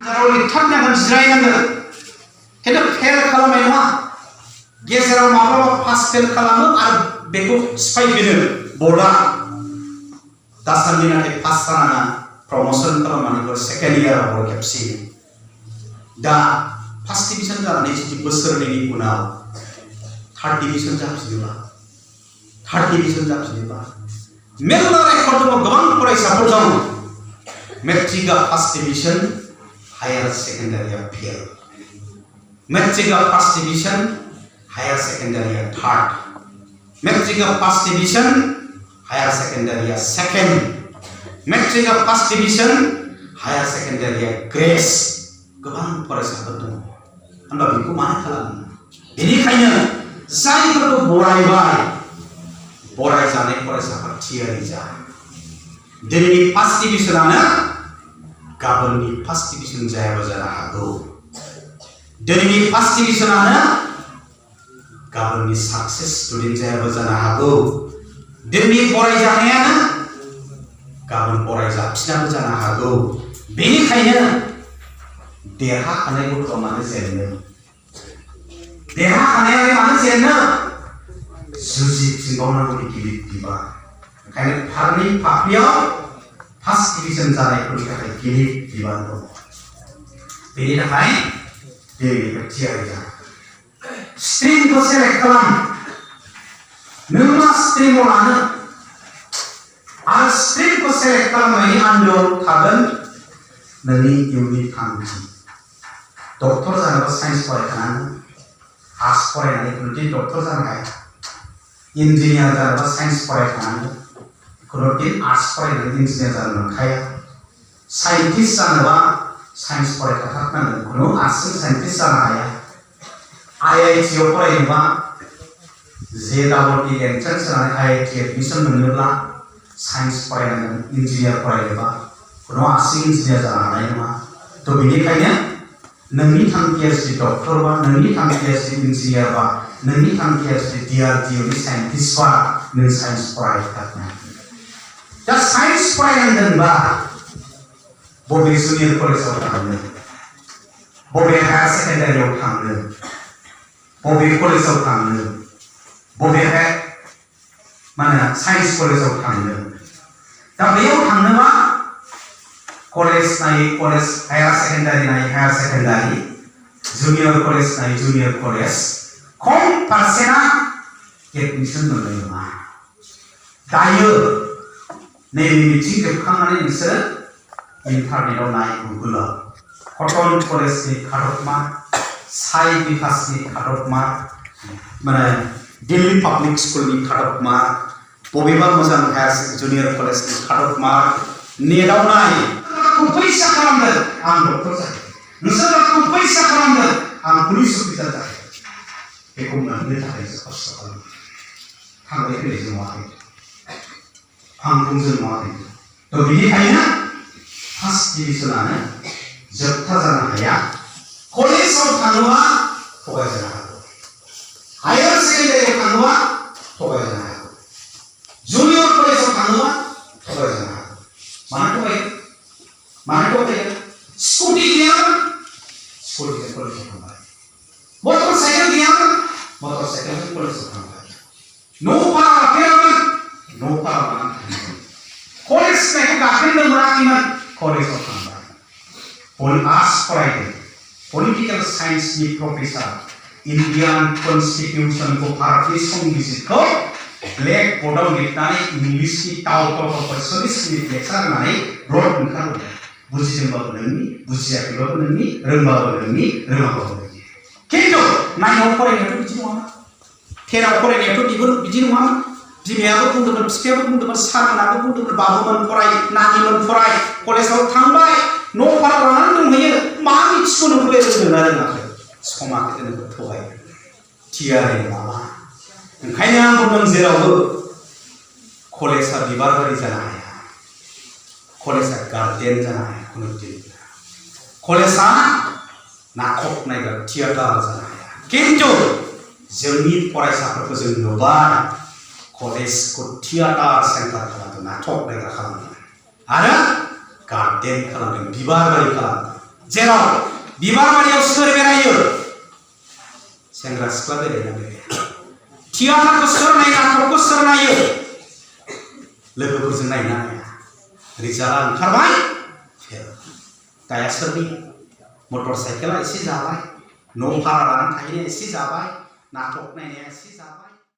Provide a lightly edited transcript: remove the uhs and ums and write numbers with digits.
자라올리 탑냐는 지라이나는 근데 페어 칼라면 와 게세라 마블 파스텔 칼라면 아 베고 스파이비는 몰라 다산디나게 파스타나 promotion kalamanin ko second year ako kapsi da first division da ni chi besar ni kuna third division jab siba third division jab siba mela record mo gawang porai support jang metric first division higher secondary fail metric first division higher secondary third metric first division higher secondary second metric first division higher secondary grace goban farasaफोर दङ होनबा बेखौ मानो खालामो बेनिखायनो जायफोरखौ बराय जानाय फरायसाफोर थियारि जा दिनैनि फार्स्ट डिभिजनानो गाबोननि फार्स्ट डिभिजन जायाबो जानो हागौ दिनैनि फार्स्ट डिभिजनानो गाबोननि साक्सेस स्टुडेन्ट जायाबो जानो हागौ दिनैनि बराय जानायानो गाबोन फरायजाफिनाबो जानो हागौ बेनिखायनो देरहाखानाय गथ'आ मानो जेनो देरहाखानायालाय मानो जेनो जुजिफिनबावनांगौनि गिलिर बिबान ओंखायनो फारनै फाफ्लियाव फार्स्ट डिभिजन जानायफोरनि थाखाय गिलिर बिबान दं बेनि थाखाय बेनिफ्राय थियारि जा स्ट्रिमखौ सेलेक्ट खालाम नों मा स्ट्रिमाव लानो आरो स्ट्रिमखौ सेलेक्ट खालामनायनि आन्दोआव थागोन नोंनि इयुननि थांखि डक्टर जानोबा साइन्स फरायखानांगोन आर्ट्स फरायनानै खुनुदि डक्टर जानो हाया इन्जिनियार जानोबा साइन्स फरायखानांगोन खुनुदि आर्ट्स फरायनानै इन्जिनियार जानो मोनखाया साइन्टिस्ट जानोबा साइन्स फरायखाथारनांगोन खुनु आर्ट्सजों साइन्टिस्ट जानो हाया IIT आव फरायनोबा JEE एन्ट्रेन्स होनानै IIT एडमिसन मोननोब्ला साइन्स फरायनांगोन इन्जिनियार फरायनोबा खुनु आसि इन्जिनियार जानो हानाय नङा थ' बेनिखायनो नोंनि थांखिया जुदि डक्टर बा नोंनि थांखिया जुदि इन्जिनियार बा नोंनि थांखिया जुदि DRDO नि साइन्टिस्ट बा नों साइन्स फरायथारनांगोन दा साइन्स फरायनांगोनबा बबे जुनियर कलेजाव थांनो बबे हायार सेकेन्डारियाव थांनो बबे कलेजाव थांनो बबे माने साइन्स कलेजाव थांनो दा बेयाव थांनोबा कलेज नायै कलेज हायार सेकेन्डारि नायै हायार सेकेन्डारि जुनियर कलेज नायै जुनियर कलेज खम पारसेन्टआ एडमिसन मोननाय नङा दायो नैबे मिटिं जोबखांनानै नोंसोरो इन्टारनेटआव नाय गुगोलाव कटन कलेजनि काट अफ मार्क साइ बिकासनि काट अफ मार्क माने दिल्ली पाब्लिक स्कुलनि काट अफ मार्क बबेबा मोजां हायार जुनियर कलेजनि काट अफ मार्क नेटआव नाय फैसा खालामदों आं डक्टर जायो नोंसोर फैसा खालामदों आं पुलिस अफिसार जायो बेखौ मोननो थाखाय खस्थ' खालामो थांलाय फैलायजों नङाखै फांफुंजों नङाखै थ' बेनिखायनो फार्स्ट डिभिजनानो जोबथा जानो हाया कलेजाव थाङोबा थगायजानो हागौ हायार सेकेन्डारियाव थाङोबा थगायजानो हागौ जुनियर कलेजाव थाङोबा थगायजानो हागौ मानो थगायो स्कुटि गैयामोन स्कुटिजों कलेजाव थांबाय मटर साइकेल गैयामोन मटर साइकेलजों कलेजाव थांबाय न' भारा लाफेरामोन न' भारा लानानै थांबाय कलेज होननायखौ गाखोनो मोनाखैमोन कलेजाव थांबाय आर्ट्स फरायदों पलिटिकेल साइन्सनि प्रफेसार इन्डियान कन्स्टिटिउसनखौ भारतनि संबिजितखौ ब्लेक बोर्डआव लिरनानै इंलिसनि टाउ 40 मिनिट लेक्सार होनानै रड ओंखारबोदों बुजिदोंबाबो नोंनि बुजियाखैबाबो नोंनि रोंबाबो नोंनि रोङाबाबो नोंनि खिन्थु 9 आव फरायनायाथ' बिदि नङामोन 10 आव फरायनायाथ' बिदि नङामोन बिमायाबो बुंदोंमोन बिफायाबो बुंदोंमोन सारमोनाबो बुंदोंमोन बाबुमोन फराय नानिमोन फराय कलेजाव थांबाय न' भारा लानानै दंहैयो मा मिथिगौ नोंखौलाय रोंदोंना रोङाखै समाखै नोंखौ थगायो थियारि नङाबा ओंखायनो आं बुंदों जेरावबो कलेजा बिबार बारि जानो हाया कलेजा गार्डेन जानो हाया खुनु दिन कलेजा नाटक नायग्रा थियेटार जानो हाया खिन्थु जोंनि फरायसाफोरखौ जों नुबाय कलेजखौ थियेटार सेन्टार खालामदों नाटक नायग्रा खालामदों आरो गार्डेन खालामदों बिबार बारि खालामदों जेराव बिबार बारियाव सोर बेरायो सेंग्रा सिख्ला बेरायना बेराया थियाटारखौ सोर नायो नाटकखौ सोर नायो लोगोफोरजों नायना नाया रिजाल्टआ ओंखारबाय फेल गाया सोरनि मटर साइकेला एसे जाबाय न' भारा लानानै थाहैनाया एसे जाबाय नाटक नायनाया एसे जाबाय